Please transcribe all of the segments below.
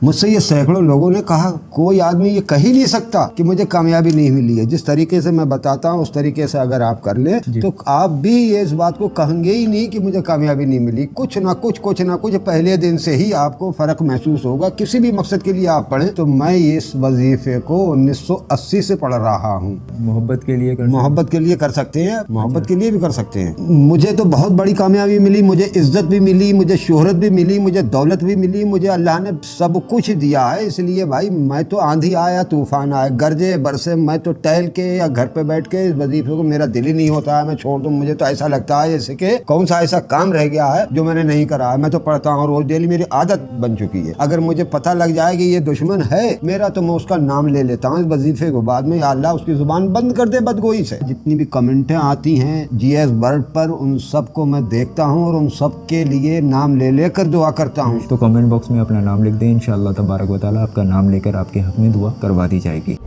मुझसे ये सैकड़ों लोगों ने कहा, कोई आदमी ये कह ही नहीं सकता कि मुझे कामयाबी नहीं मिली है। जिस तरीके से मैं बताता हूँ उस तरीके से अगर आप कर लें तो आप भी ये इस बात को कहेंगे ही नहीं कि मुझे कामयाबी नहीं मिली। कुछ ना कुछ पहले दिन से ही आपको फर्क महसूस होगा। किसी भी मकसद के लिए आप पढ़ें तो मैं इस वजीफे को 1980 से पढ़ रहा हूँ। मोहब्बत के लिए कर सकते हैं, मोहब्बत के लिए भी कर सकते हैं। मुझे तो बहुत बड़ी कामयाबी मिली, मुझे इज्जत भी मिली, मुझे शोहरत भी मिली, मुझे दौलत भी मिली, मुझे अल्लाह ने सब कुछ दिया है। इसलिए भाई मैं तो आंधी आया तूफान आया गरजे बरसे मैं तो टहल के या घर पे बैठ के इस वजीफे को मेरा दिल ही नहीं होता है मैं छोड़ दूं। मुझे तो ऐसा लगता है जैसे कि कौन सा ऐसा काम रह गया है जो मैंने नहीं करा है। मैं तो पढ़ता हूँ रोज डेली, मेरी आदत बन चुकी है। अगर मुझे पता लग जाए कि ये दुश्मन है मेरा तो मैं उसका नाम ले लेता हूँ इस वजीफे को। बाद में या अल्लाह उसकी जुबान बंद कर दे बदगोई से। जितनी भी कमेंटें आती हैं जीएस वर्ड पर उन सब को मैं देखता हूँ और उन सब के लिए नाम ले लेकर दुआ करता हूँ। तो कमेंट बॉक्स में अपना नाम लिख दें, इंशाअल्लाह तबारक व तआला आपका नाम लेकर आपके हक में दुआ करवा दी जाएगी।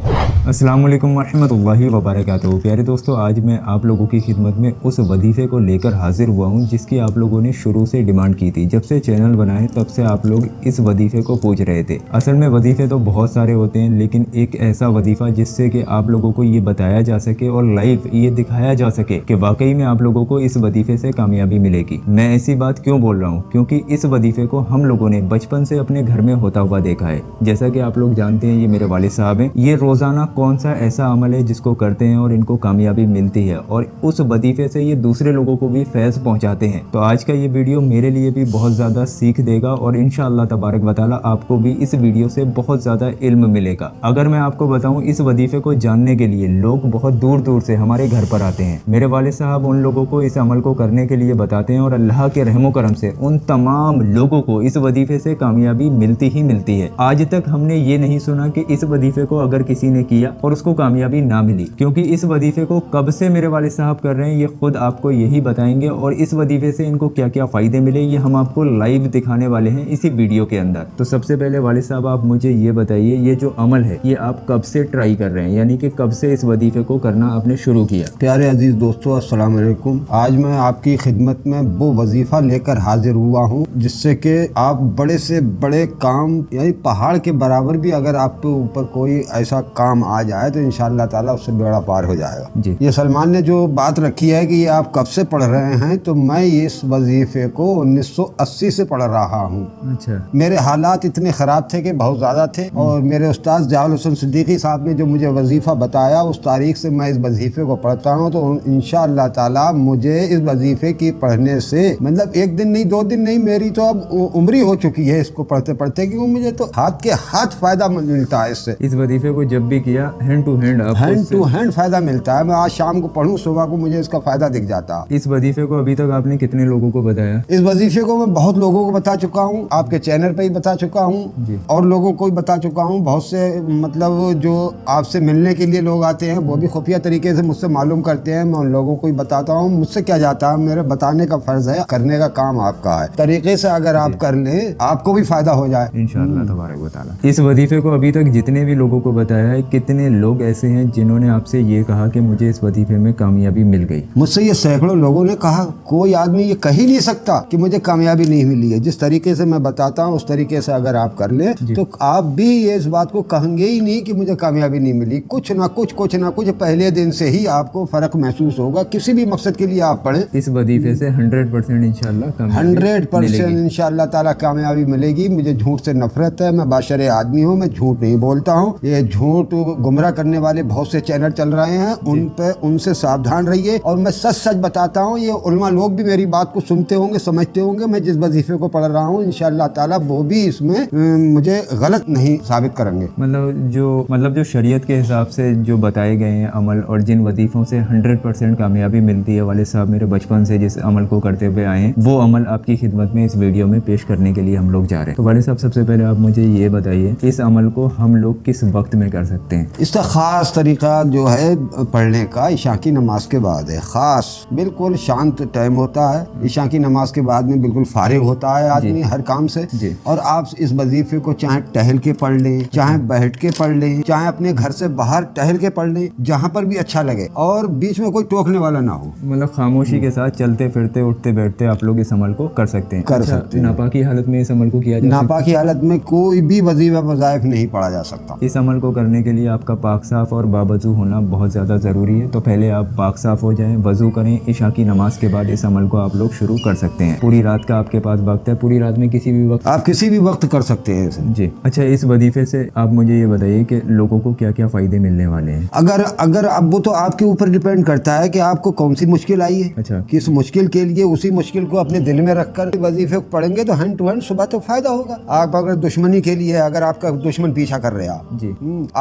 अस्सलाम वालेकुम वरहमतुल्लाहि वबरकातुहू। प्यारे दोस्तों, आज मैं आप लोगों की खिदमत में उस वजीफे को लेकर हाजिर हुआ हूँ जिसकी आप लोगों ने शुरू से डिमांड की थी। जब से चैनल बनाए तब से आप लोग इस वजीफे को पूछ रहे थे। असल में वजीफे तो बहुत सारे होते हैं, लेकिन एक ऐसा वजीफा जिससे कि आप लोगों को ये बताया जा सके और लाइव ये दिखाया जा सके कि वाकई में आप लोगों को इस वजीफे से कामयाबी मिलेगी। मैं ऐसी बात क्यों बोल रहा हूँ? क्योंकि इस वजीफे को हम लोगों ने बचपन से अपने घर में होता हुआ देखा है। जैसा कि आप लोग जानते हैं, ये मेरे वालिद साहब हैं। ये रोज़ाना कौन सा ऐसा अमल है जिसको करते हैं और इनको कामयाबी मिलती है, और उस वजीफे से ये दूसरे लोगों को भी फैज़ पहुंचाते हैं। तो आज का ये वीडियो मेरे लिए भी बहुत ज़्यादा सीख देगा और इंशाअल्लाह तबारक व तआला आपको भी इस वीडियो से बहुत ज़्यादा इल्म मिलेगा। अगर मैं आपको बताऊं, इस वजीफे को जानने के लिए लोग बहुत दूर दूर से हमारे घर पर आते हैं। मेरे वालिद साहब उन लोगों को इस अमल को करने के लिए बताते हैं और अल्लाह के रहमो करम से उन तमाम लोगों को इस वजीफे से कामयाबी मिलती ही मिलती है। आज तक हमने ये नहीं सुना कि इस वजीफे को अगर किसी ने किया और उसको कामयाबी ना मिली, क्योंकि इस वजीफे को कब से मेरे वालिद साहब कर रहे हैं ये खुद आपको यही बताएंगे। और इस वजीफे से इनको क्या क्या फ़ायदे मिले ये हम आपको लाइव दिखाने वाले हैं इसी वीडियो के अंदर। तो सबसे पहले वालिद साहब आप मुझे ये बताइए, ये जो अमल है ये आप कब से ट्राई कर रहे हैं, यानी कि कब से इस वजीफे को करना आपने शुरू किया? प्यारे अजीज दोस्तों, अस्सलाम वालेकुम। आज मैं आपकी खिदमत में वो वजीफा लेकर हाजिर हुआ हूँ जिससे कि आप बड़े से बड़े काम, यानी पहाड़ के बराबर भी अगर आपके ऊपर कोई ऐसा काम आ जाए तो इंशाअल्लाह ताला उससे बेड़ा पार हो जाएगा जी। ये सलमान ने जो बात रखी है कि ये आप कब से पढ़ रहे हैं, तो मैं इस वजीफे को 1980 से पढ़ रहा हूँ। अच्छा। मेरे हालात इतने ख़राब थे कि बहुत ज़्यादा थे, और मेरे उस्ताद जहाल हुसैन सिद्दीकी साहब ने जो मुझे वजीफ़ा बताया उस तारीख से मैं इस वजीफे को पढ़ता हूँ। तो इंशाअल्लाह ताला मुझे इस वजीफे की पढ़ने से मतलब एक दिन नहीं, 2 दिन नहीं, मेरी तो अब उम्र ही हो चुकी है इसको पढ़ते पढ़ते, क्योंकि मुझे तो हाथ के हाथ फ़ायदा मिलता है इससे। इस वजीफे को जब भी किया हैंड टू हैंड फ़ायदा मिलता है। मैं आज शाम को पढ़ूँ सुबह को मुझे इसका फ़ायदा दिख जाता है। इस वजीफे को अभी तक आपने कितने लोगों को बताया? इस वजीफे को मैं बहुत लोगों को बता चुका हूँ, आपके चैनल पे ही बता चुका हूँ और लोगों को भी बता चुका हूँ। बहुत से मतलब जो आपसे मिलने के लिए लोग आते हैं वो भी खुफिया तरीके से मुझसे मालूम करते हैं, मैं उन लोगों को ही बताता हूँ। मुझसे क्या जाता है, मेरे बताने का फर्ज है, करने का काम आपका है। तरीके से अगर आप कर लें आपको भी फायदा हो जाए इंशाअल्लाह तबारक व तआला। इस वजीफे को अभी तक जितने भी लोगों को बताया है, कितने लोग ऐसे हैं जिन्होंने आपसे ये कहा कि मुझे इस वजीफे में कामयाबी मिल गई? मुझसे ये सैकड़ों लोगों ने कहा, कोई आदमी ये कह ही नहीं सकता कि मुझे कामयाबी नहीं मिली है। जिस तरीके से मैं बताता हूँ उस तरीके से अगर आप कर लें तो आप भी ये इस बात को कहेंगे ही नहीं कि मुझे कामयाबी नहीं मिली। कुछ ना कुछ पहले दिन से ही आपको फर्क महसूस होगा। किसी भी मकसद के लिए आप पढ़ें, इस वजीफे से 100% इंशाअल्लाह 100% इंशाअल्लाह ताला कामयाबी मिलेगी। मुझे झूठ से नफरत है, मैं बाशरे आदमी हूँ, मैं झूठ नहीं बोलता हूँ। ये झूठ गुमराह करने वाले बहुत से चैनल चल रहे हैं, उनसे सावधान रहिए। और मैं सच बताता हूँ, ये उलमा लोग भी मेरी बात को सुनते होंगे, समझते होंगे। मैं जिस वजीफे को पढ़ रहा हूँ इंशाअल्लाह ताला वो भी इसमें मुझे गलत नहीं साबित करेंगे। मतलब जो शरीयत के हिसाब से जो बताए गए हैं अमल और जिन वजीफों से 100% कामयाबी मिलती है, वालिद साहब मेरे बचपन से जिस अमल को करते हुए आए हैं वो अमल आपकी खिदमत में इस वीडियो में पेश करने के लिए हम लोग जा रहे हैं। तो वालिद साहब सबसे पहले आप मुझे ये बताइए, इस अमल को हम लोग किस वक्त में कर सकते हैं? اس کا خاص طریقہ جو ہے پڑھنے کا عشاء کی نماز کے بعد ہے. خاص بالکل شانت ٹائم ہوتا ہے. عشاء کی نماز کے بعد میں بالکل فارغ ہوتا ہے آدمی ہر کام سے. اور آپ اس وظیفے کو چاہے ٹہل کے پڑھ لیں, چاہے بیٹھ کے پڑھ لیں, چاہے اپنے گھر سے باہر ٹہل کے پڑھ لیں, جہاں پر بھی اچھا لگے, اور بیچ میں کوئی ٹوکنے والا نہ ہو. مطلب خاموشی کے ساتھ چلتے پھرتے اٹھتے بیٹھتے آپ لوگ اس عمل کو کر سکتے ہیں. کر سکتے ہیں. ناپاکی حالت میں اس عمل کو کیا جا سکتا ہے؟ ناپاکی حالت میں کوئی بھی وظیفہ وظائف نہیں پڑھا جا سکتا. اس عمل کو کرنے کے لیے آپ کا پاک صاف اور باوضو ہونا بہت زیادہ ضروری ہے. تو پہلے آپ پاک صاف ہو جائیں, وضو کریں. عشاء کی نماز کے بعد اس عمل کو آپ لوگ شروع کر سکتے ہیں. پوری رات کا آپ کے پاس وقت ہے, پوری رات میں کسی بھی وقت آپ کسی بھی وقت کر سکتے ہیں اسے. جی اچھا, اس وظیفے سے آپ مجھے یہ بتائیے کہ لوگوں کو کیا کیا فائدے ملنے والے ہیں؟ اگر اب وہ تو آپ کے اوپر ڈیپینڈ کرتا ہے کہ آپ کو کون سی مشکل آئی ہے. اچھا, کس مشکل کے لیے اسی مشکل کو اپنے دل میں رکھ کر وظیفے کو پڑھیں گے تو ہینڈ ٹو ہینڈ صبح تو فائدہ ہوگا. آپ اگر دشمنی کے لیے, اگر آپ کا دشمن پیچھا کر رہے ہیں, جی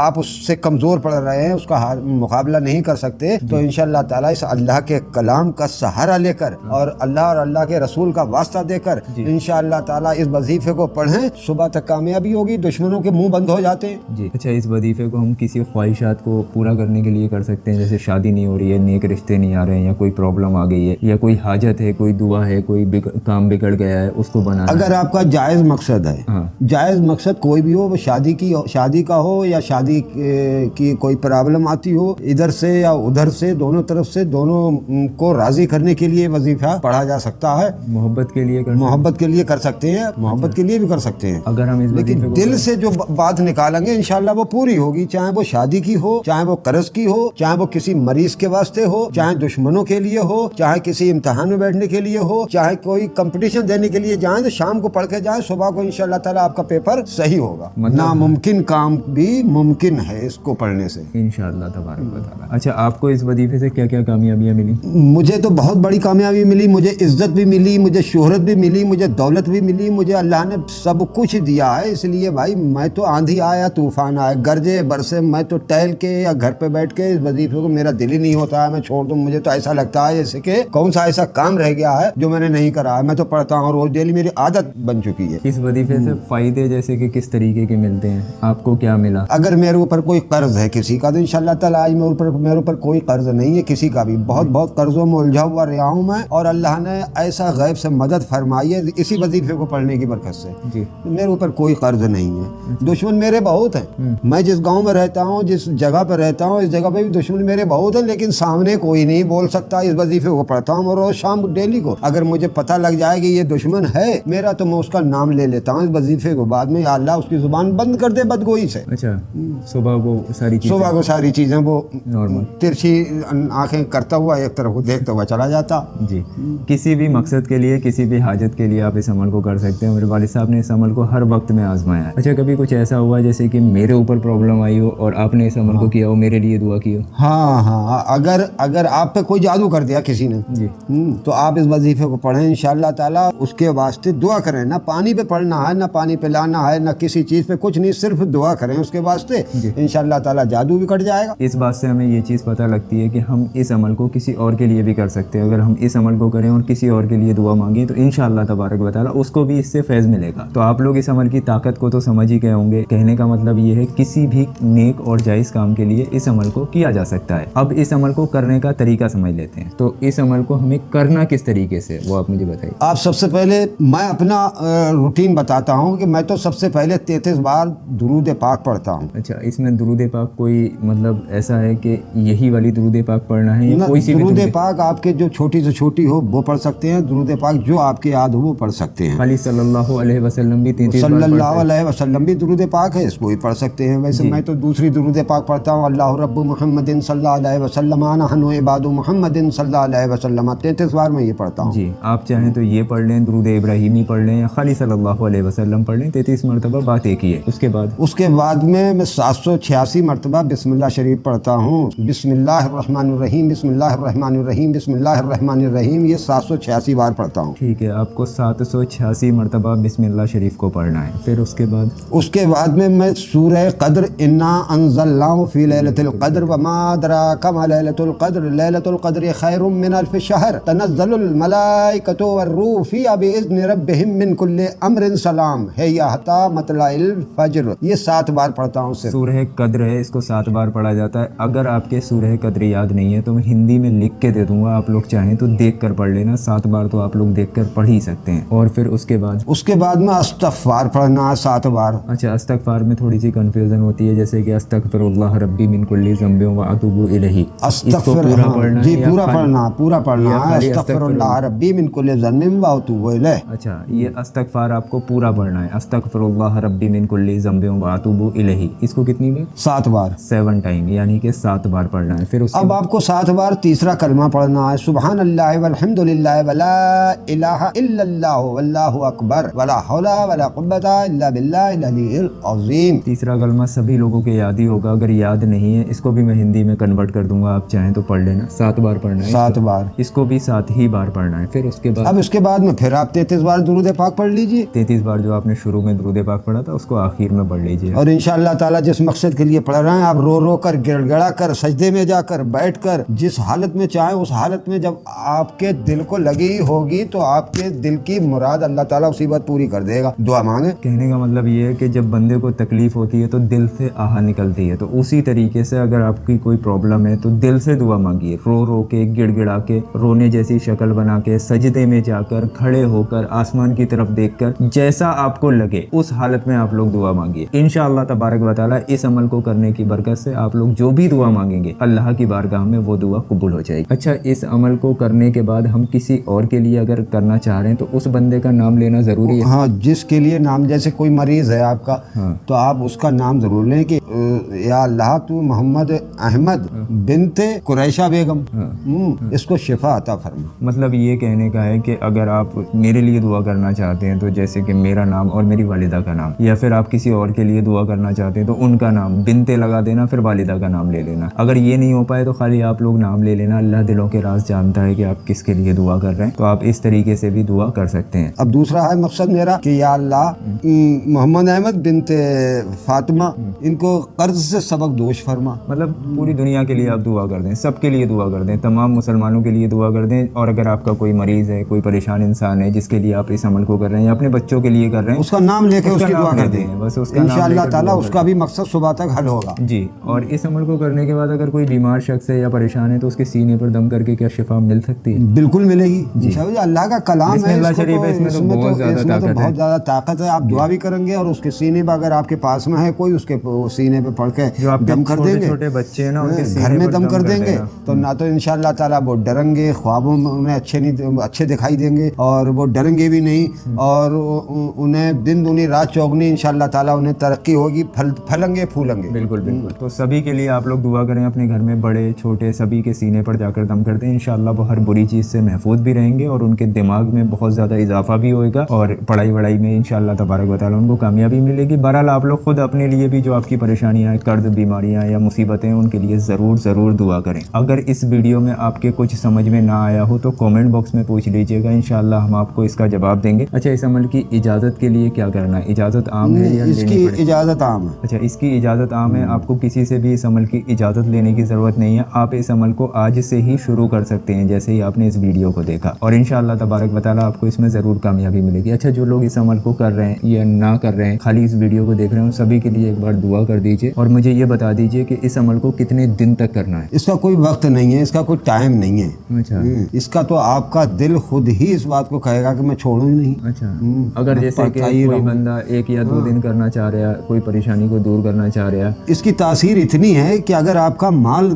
آپ اس سے کمزور پڑ رہے ہیں, اس کا مقابلہ نہیں کر سکتے, تو انشاءاللہ تعالیٰ اس اللہ کے کلام کا سہارا لے کر اور اللہ کے رسول کا واسطہ دے کر انشاءاللہ تعالیٰ اس وظیفے کو پڑھیں, صبح تک کامیابی ہوگی. دشمنوں کے منہ بند ہو جاتے ہیں. جی اچھا, اس وظیفے کو ہم کسی خواہشات کو پورا کرنے کے لیے کر سکتے ہیں, جیسے شادی نہیں ہو رہی ہے, نیک رشتے نہیں آ رہے ہیں, یا کوئی پرابلم آ گئی ہے, یا کوئی حاجت ہے, کوئی دعا ہے, کوئی کام بگڑ گیا ہے, اس کو بنانا. اگر آپ کا جائز مقصد ہے, جائز مقصد کوئی بھی ہو, وہ شادی کا ہو یا شادی کی کوئی پرابلم آتی ہو, ادھر سے یا ادھر سے, دونوں طرف سے دونوں کو راضی کرنے کے لیے وظیفہ پڑھا جا سکتا ہے. محبت کے لیے محبت کے لیے کر سکتے ہیں, محبت کے لیے بھی کر سکتے ہیں. اگر ہم اس لیکن دل سے جو بات نکالیں گے انشاءاللہ وہ پوری ہوگی, چاہے وہ شادی کی ہو, چاہے وہ قرض کی ہو, چاہے وہ کسی مریض کے واسطے ہو, چاہے دشمنوں کے لیے ہو, چاہے کسی امتحان میں بیٹھنے کے لیے ہو, چاہے کوئی کمپٹیشن دینے کے لیے جائیں تو شام کو پڑھ کے جائیں, صبح کو انشاءاللہ تعالیٰ آپ کا پیپر صحیح ہوگا. ناممکن کام بھی ممکن ہے اس کو پڑھنے سے انشاءاللہ تبارک و تعالیٰ. اچھا, آپ کو اس وظیفے سے کیا کیا کامیابیاں ملی؟ مجھے تو بہت بڑی کامیابی ملی. مجھے عزت بھی ملی, مجھے شہرت بھی ملی, مجھے دولت بھی ملی, مجھے اللہ نے سب کچھ دیا ہے. اس لیے بھائی میں تو آندھی آیا طوفان آیا, گرجے برسے, میں تو ٹہل کے یا گھر پہ بیٹھ کے اس وظیفے کو میرا دل ہی نہیں ہوتا ہے میں چھوڑ دوں. مجھے تو ایسا لگتا ہے جیسے کہ کون سا ایسا کام رہ گیا ہے جو میں نے نہیں کرا ہے. میں تو پڑھتا ہوں روز ڈیلی, میری عادت بن چکی ہے. اس وظیفے سے فائدے جیسے کہ کس طریقے کے ملتے ہیں, آپ کو کیا ملا؟ اگر میرے اوپر کوئی قرض ہے کسی کا تو انشاءاللہ تعالیٰ آج میرے اوپر کوئی قرض نہیں ہے کسی کا بھی. بہت قرضوں میں الجھا ہوا رہا ہوں میں, اور اللہ نے ایسا غیب سے مدد فرمائی ہے اسی وظیفے کو پڑھنے کی برکت سے. جی میرے اوپر کوئی قرض نہیں ہے. دشمن میرے بہت ہیں. میں جس گاؤں میں رہتا ہوں, جس جگہ پہ رہتا ہوں, اس جگہ پہ بھی دشمن میرے بہت ہیں, لیکن سامنے کوئی نہیں بول سکتا. اس وظیفے کو پڑھتا ہوں روز شام ڈیلی کو. اگر مجھے پتہ لگ جائے کہ یہ دشمن ہے میرا تو میں اس کا نام لے لیتا ہوں اس وظیفے کو. بعد میں یا اللہ اس کی زبان بند کر دے بدگوئی سے. اچھا, صبح کو ساری چیزیں وہ نارمل ترچھی آنکھیں کرتا ہوا ایک طرف کو دیکھتا ہوا چلا جاتا. جی, کسی بھی مقصد کے لیے, کسی بھی حاجت کے لیے آپ اس عمل کو کر سکتے ہیں. میرے والد صاحب نے اس عمل کو ہر وقت میں آزمایا ہے. اچھا, کبھی کچھ ایسا ہوا جیسے کہ میرے اوپر پرابلم آئی ہو اور آپ نے اس عمل کو کیا ہو, میرے لیے دعا کی ہو؟ ہاں, اگر آپ پہ کوئی جادو کر دیا کسی نے جی تو آپ اس وظیفے کو پڑھیں انشاءاللہ تعالیٰ, اس کے واسطے دعا کریں. نہ پانی پہ پڑھنا ہے, نہ پانی پہ لانا ہے, نہ کسی چیز پہ, کچھ نہیں, صرف دعا کریں اس کے واسطے. انشاءاللہ تعالیٰ جادو بھی کٹ جائے گا. اس بات سے ہمیں یہ چیز پتہ لگتی ہے کہ ہم اس عمل کو کسی اور کے لیے بھی کر سکتے ہیں. اگر ہم اس عمل کو کریں اور کسی اور کے لیے دعا مانگیں تو انشاءاللہ تبارک و تعالیٰ اس کو بھی اس سے فیض ملے گا. تو آپ لوگ اس عمل کی طاقت کو تو سمجھ ہی گئے ہوں گے. کہنے کا مطلب یہ ہے کسی بھی نیک اور جائز کام کے لیے اس عمل کو کیا جا سکتا ہے. اب اس عمل کو کرنے کا طریقہ سمجھ لیتے ہیں. تو اس عمل کو ہمیں کرنا کس طریقے سے, وہ آپ مجھے بتائیے. آپ سب سے پہلے میں اپنا روٹین بتاتا ہوں کہ میں تو سب سے پہلے 33 بار درود پاک پڑھتا ہوں. اچھا, اس میں درود پاک کوئی مطلب ایسا ہے کہ یہی والی درود پاک پڑھنا ہے یا کوئی سی بھی درود پاک آپ کے جو چھوٹی سے چھوٹی ہو وہ پڑھ سکتے ہیں. درود پاک جو آپ کے یاد ہو وہ پڑھ سکتے ہیں. خالی صلی اللہ علیہ وسلم بھی 33 صلی اللہ علیہ وسلم بھی درود پاک ہے, اس کو بھی پڑھ سکتے ہیں. ویسے میں تو دوسری درود پاک پڑھتا ہوں, اللہ رب محمد صلی اللہ علیہ وسلم نحن عباد محمد صلی اللہ علیہ وسلم. 33 بار میں یہ پڑھتا ہوں. جی, آپ چاہیں تو یہ پڑھ لیں, درود ابراہیمی پڑھ لیں, یا خالی صلی اللہ علیہ وسلم پڑھ لیں. 33 مرتبہ بات ایک ہی ہے. اس کے بعد میں 786 مرتبہ بسم اللہ شریف پڑھتا ہوں. بسم اللہ الرحمن الرحیم, بسم اللہ الرحمن الرحیم, بسم اللہ الرحمن الرحیم, یہ 786 بار پڑھتا ہوں. ٹھیک ہے, آپ کو 786 مرتبہ بسم اللہ شریف کو پڑھنا ہے. پھر اس کے بعد میں سورہ قدر, انا انزلناہ فی لیلۃ القدر وما ادراک ما لیلۃ القدر, لیلۃ القدر خیر من الف شہر, تنزل الملائکۃ والروح فیہا باذن ربہم من کل امر سلام, ہے یا حتی مطلع الفجر. یہ 7 بار پڑھتا ہوں. سورہ कद्र है, इसको 7 बार पढ़ा जाता है। अगर आपके सूरह कद्र याद नहीं है तो मैं हिंदी में लिख के दे दूंगा, आप लोग चाहें तो देख कर पढ़ लेना। 7 बार तो आप लोग देख कर पढ़ ही सकते हैं। और फिर उसके बाद में अस्तगफार पढ़ना है 7 बार। अच्छा, अस्तगफार में थोड़ी सी कंफ्यूजन होती है, जैसे कि अस्तगफिरुल्लाह रब्बी मिन कुल्ली ज़ंबिन व अतूबु इलैहि, इसको पूरा पढ़ना जी, है? पूरा पढ़ना है। अस्तगफिरुल्लाह रब्बी मिन कुल्ली ज़ंबिन व अतूबु इलैहि। अच्छा, ये अस्तगफार आपको पूरा पढ़ना है, अस्तगफिरुल्लाह रब्बी मिन कुल्ली ज़ंबिन व अतूबु इलैहि। इसको कितनी बार? 7 बार, 7 टाइम, यानी कि 7 बार पढ़ना है। फिर अब आपको 7 बार तीसरा कलमा पढ़ना है, सुबहानल्लाह वल्हम्दुलिल्लाह वला इलाहा इल्लल्लाह वल्लाहु अकबर वला हौला वला कुव्वता इल्ला बिल्लाहिल अलील अज़ीम। तीसरा कलमा सभी लोगों के याद ही होगा, अगर याद नहीं है इसको भी मैं हिंदी में कन्वर्ट कर दूंगा, आप चाहें तो पढ़ लेना। 7 बार पढ़ना है, 7 बार, इसको भी 7 ही बार पढ़ना है। फिर उसके बाद अब इसके बाद में फिर आप 33 बार दुरूद पाक पढ़ लीजिए। 33 बार जो आपने शुरू में दुरूद पाक पढ़ा था उसको आखिर में पढ़ लीजिए। और इंशाअल्लाह ताला जिस मकसद के लिए पढ़ रहे हैं, आप रो रो कर, गिड़गिड़ा कर, सजदे में जाकर, बैठ कर, जिस हालत में चाहे उस हालत में जब आपके दिल को लगी होगी तो आपके दिल की मुराद अल्लाह ताला उसी बात पूरी कर देगा। दुआ मांगे। कहने का मतलब ये है कि जब बंदे को तकलीफ होती है तो दिल से आह निकलती है, तो उसी तरीके से अगर आपकी कोई प्रॉब्लम है तो दिल से दुआ मांगिए, रो रो के, गिड़गिड़ा के, रोने जैसी शक्ल बना के, सजदे में जाकर, खड़े होकर, आसमान की तरफ देखकर, जैसा आपको लगे उस हालत में आप लोग दुआ मांगिए। इंशाअल्लाह तबारक व तआला इस अमल को करने की बरकत से आप लोग जो भी दुआ मांगेंगे अल्लाह की बारगाह में वो दुआ कबूल हो जाएगी। अच्छा, इस अमल को करने के बाद हम किसी और के लिए अगर करना चाह रहे हैं तो उस बंदे का नाम लेना जरूरी है? हाँ, जिसके लिए नाम, जैसे कोई मरीज है आपका, हाँ। तो आप उसका नाम जरूर लें कि या अल्लाह तू मोहम्मद अहमद बिनते कुरैशा बेगम, इसको शिफा अता फरमा। मतलब ये कहने का है कि अगर आप मेरे लिए दुआ करना चाहते हैं तो जैसे कि मेरा नाम और मेरी वालिदा का नाम, या फिर आप किसी और के लिए दुआ करना चाहते हैं तो उनका नाम बिनते लगा देना, फिर वालिदा का नाम ले लेना। अगर ये नहीं हो पाए तो खाली आप लोग नाम ले लेना। अल्लाह दिलों के राज जानता है कि आप किसके लिए दुआ कर रहे हैं, तो आप इस तरीके से भी दुआ कर सकते हैं। अब दूसरा है मकसद मेरा कि या अल्लाह मोहम्मद अहमद बिनते फातिमा, इनको कर्ज से सबक दोष फरमा। मतलब पूरी दुनिया के लिए आप दुआ कर दें, सबके लिए दुआ कर दें, तमाम मुसलमानों के लिए दुआ कर दें। और अगर आपका कोई मरीज़ है, कोई परेशान इंसान है जिसके लिए आप इस अमल को कर रहे हैं या अपने बच्चों के लिए कर रहे हैं, उसका नाम लेके उसकी दुआ कर दें, बस उसका इंशाअल्लाह ताला उसका भी मकसद सुबह तक हल होगा जी। और इस अमल को करने के बाद अगर कोई बीमार शख्स है या परेशान है तो उसके सीने पर दम करके क्या शिफा मिल सकती है? बिल्कुल मिलेगी इंशाअल्लाह। अल्लाह का कलाम है, इसमें तो बहुत ज़्यादा ताकत है। आप दुआ भी करेंगे और उसके सीने पर अगर आपके पास में है कोई, उसके सीने पे पढ़ के दम कर देंगे। छोटे बच्चे हैं ना, उनके घर में दम कर देंगे तो ना तो इंशाअल्लाह ताला वो डरेंगे, ख्वाबों में उन्हें अच्छे दिखाई देंगे और वो डरेंगे भी नहीं, और उन्हें दिन दूनी रात चौगनी इंशाअल्लाह ताला उन्हें तरक्की होगी, फलेंगे फूलेंगे। बिल्कुल बिल्कुल। तो सभी के लिए आप लोग दुआ करें, अपने घर में बड़े छोटे सभी के सीने पर जाकर दम कर दें। इंशाअल्लाह वो हर बुरी चीज़ से महफूज भी रहेंगे और उनके दिमाग में बहुत ज़्यादा इजाफा भी होएगा और पढ़ाई वढ़ाई में इंशाअल्लाह तबारक व तआला उनको कामयाबी मिलेगी। बहरहाल आप लोग खुद अपने लिए भी जो आपकी परेशानियाँ, कर्ज, बीमारियाँ या मुसीबतें, उनके लिए ज़रूर दुआ करें। अगर इस वीडियो में आपके कुछ समझ में ना आया हो तो कमेंट बॉक्स में पूछ लीजिएगा, इंशाअल्लाह हम आपको इसका जवाब देंगे। अच्छा, इस अमल की इजाज़त के लिए क्या करना है? इजाज़त आम है या इसकी इजाज़त आम है? अच्छा, इसकी इजाज़त आम है, आपको किसी से भी इस अमल की इजाज़त लेने की ज़रूरत नहीं है। आप इस अमल को आज से ही शुरू कर सकते हैं जैसे ही आपने इस वीडियो को देखा, और इंशाअल्लाह तबारक व तआला आपको इसमें ज़रूर कामयाबी मिलेगी। अच्छा, जो लोग इस अमल को कर रहे हैं या ना कर रहे हैं, खाली इस वीडियो को देख रहे हैं, उन सभी के लिए एक बार दुआ कर दीजिए और मुझे ये बता दीजिए कि इस अमल को कितने दिन तक करना है? इसका कोई वक्त नहीं है, इसका कोई टाइम नहीं है। अच्छा, इसका तो आपका दिल खुद ही इस बात को कहेगा कि मैं छोड़ूं ही नहीं। अच्छा, अगर जैसे कि कोई बंदा 1 या 2 दिन करना चाह रहा है, कोई परेशानी को दूर करना चाह रहा है, इसकी तासीर इतनी है कि अगर आपका माल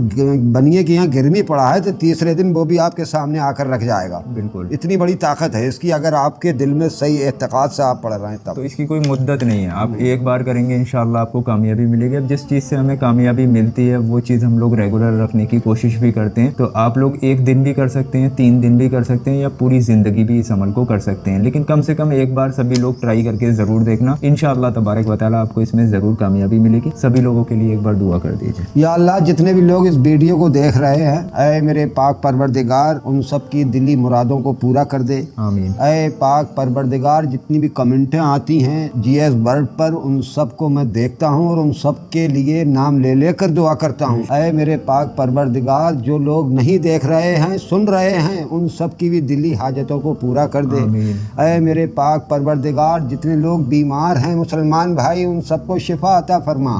बनिए कि यहाँ गिरमी पड़ा है तो तीसरे दिन वो भी आपके सामने आकर रख जाएगा। बिल्कुल, इतनी बड़ी ताकत है इसकी, अगर आपके दिल में सही एतकाद से आप पढ़ रहे हैं तब। तो इसकी कोई मुद्दत नहीं है, आप एक बार करेंगे इंशाअल्लाह आपको कामयाबी मिलेगी। अब जिस चीज़ से हमें कामयाबी मिलती है वो चीज़ हम लोग रेगुलर रखने की कोशिश भी करते हैं। तो आप लोग 1 दिन भी कर सकते हैं, 3 दिन भी कर सकते हैं, या पूरी ज़िंदगी भी इस अमल को कर सकते हैं, लेकिन कम से कम एक बार सभी लोग ट्राई करके ज़रूर देखना। इंशाअल्लाह तबारक व तआला आपको इसमें ज़रूर कामयाबी मिलेगी। सभी लोगों के लिए एक बार दुआ कर दीजिए। या अल्लाह, जितने भी लोग इस वीडियो को देख रहे हैं, ऐ मेरे पाक परवरदिगार, उन सब की दिली मुरादों को पूरा कर दे। आमीन। ऐ पाक परवरदिगार, जितनी भी कमेंटें आती हैं GS वर्ड पर, उन सब को मैं देखता हूँ और उन सब सब के लिए नाम ले लेकर दुआ करता हूँ। ऐ मेरे पाक परवरदिगार, जो लोग नहीं देख रहे हैं, सुन रहे हैं, उन सब की भी दिली हाजतों को पूरा कर दे। ऐ मेरे पाक परवरदिगार, जितने लोग बीमार हैं मुसलमान भाई, उन सबको शिफा अता फरमा।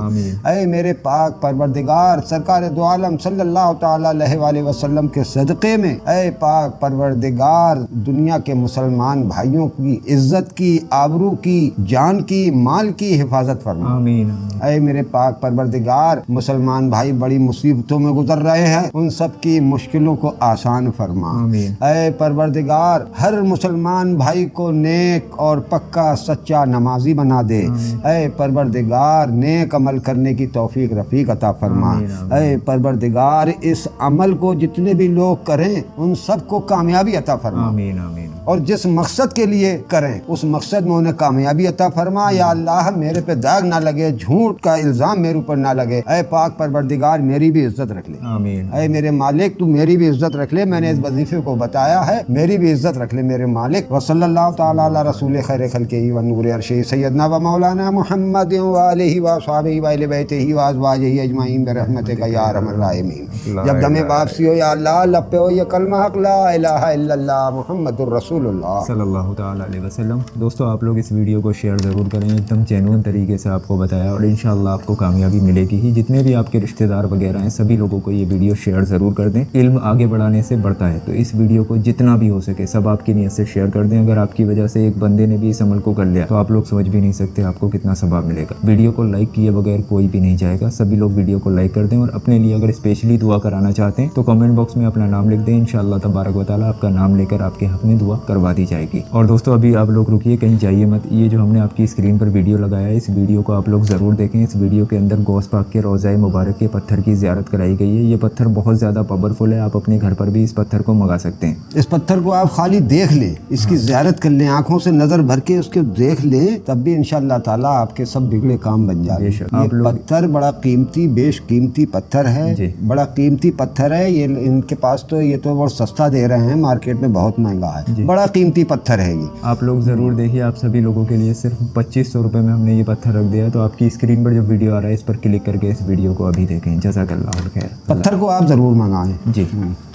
ऐ मेरे पाक परवरदिगार, सरकार दो आलम सल्लल्लाहु तआला अलैहि वसल्लम के सदक़े में ऐ पाक परवरदिगार, दुनिया के मुसलमान भाइयों की इज्जत की, आबरू की, जान की, माल की हिफाजत फरमा। आमीन। ऐ मेरे पाक परवरदिगार, मुसलमान भाई बड़ी मुसीबतों में गुजर रहे हैं, उन सब की मुश्किलों को आसान फरमा। आमीन। ऐ परवरदिगार, हर मुसलमान भाई को नेक और पक्का सच्चा नमाजी बना दे। ऐ परवरदिगार, नेक अमल करने की तौफीक रफीक अता फरमा। ऐ परवरदिगार, इस अमल को जितने भी लोग करें, उन सबको कामयाबी अता फरमा। आमीन आमीन। और जिस मकसद के लिए करें, उस मकसद में उन्हें कामयाबी अता फरमा। या अल्लाह, मेरे पे दाग ना लगे, झूठ का इल्ज़ाम मेरे ऊपर ना लगे। ऐ पाक परवरदिगार, मेरी भी इज्जत रख ले। आमीन। ऐ मेरे मालिक, तू मेरी भी इज्जत रख ले। मैंने इस वजीफे को बताया है, मेरी भी इज्जत रख ले मेरे मालिक। वसल्लल्लाहु तआला अला रसूल खैर खल्क़िही व नूर अर्शिही सय्यदना व मौलाना मुहम्मद व आलिहि व अस्हाबिही व अहले बैतिही व अज़वाजिही अजमाइन बिरहमतिका या अरहमर राहिमीन। जब दमे वापसी हो, या अल्लाह, लब पे हो ये कलमा हक ला इलाहा इल्लल्लाह मुहम्मदुर रसूलुल्लाह सल्लल्लाहु तआला अलैहि वसल्लम। दोस्तों, आप लोग इस वीडियो को शेयर ज़रूर करें। एकदम जेन्युइन तरीके से आपको बताया और इंशाअल्लाह आपको कामयाबी मिलेगी ही। जितने भी आपके रिश्तेदार वगैरह हैं, सभी लोगों को ये वीडियो शेयर ज़रूर कर दें। इल्म आगे बढ़ाने से बढ़ता है, तो इस वीडियो को जितना भी हो सके सब आपकी नीयत से शेयर कर दें। अगर आपकी वजह से एक बंदे ने भी इस अमल को कर लिया, तो आप लोग समझ भी नहीं सकते आपको कितना सवाब मिलेगा। वीडियो को लाइक किए बगैर कोई भी नहीं जाएगा। सभी लोग वीडियो को लाइक कर दें और अपने लिए अगर स्पेशली दुआ कराना चाहते हैं तो कमेंट बॉक्स में अपना नाम लिख दें। इंशाअल्लाह तबारक व तआला आपका नाम लेकर आपके हक में दुआ करवा दी जाएगी। और दोस्तों, अभी आप लोग रुकिए, कहीं जाइए मत। ये जो हमने आपकी स्क्रीन पर वीडियो लगाया है, इस वीडियो को आप लोग ज़रूर देखें। इस वीडियो के अंदर गौस पाक के रोज़ाए मुबारक के पत्थर की ज़ियारत कराई गई है। ये पत्थर बहुत ज़्यादा पावरफुल है। आप अपने घर पर भी इस पत्थर को मंगा सकते हैं। इस पत्थर को आप खाली देख लें, इसकी ज़ियारत कर लें, आंखों से नज़र भर के उसको देख लें, तब भी इंशाअल्लाह ताला आपके सब बिगड़े काम बन जाएंगे। ये पत्थर बड़ा कीमती, बेश कीमती पत्थर है, बड़ा कीमती पत्थर है। ये इनके पास तो ये तो बहुत सस्ता दे रहे हैं, मार्केट में बहुत महंगा है। बड़ा कीमती पत्थर है ये। आप लोग ज़रूर देखिए। आप सभी लोगों के लिए सिर्फ 2500 रुपये में हमने ये पत्थर रख दिया है। तो आपकी स्क्रीन पर जो वीडियो आ रहा है, इस पर क्लिक करके इस वीडियो को अभी देखें। जज़ाकल्लाह खैर। पत्थर को आप ज़रूर मंगाएं। जी।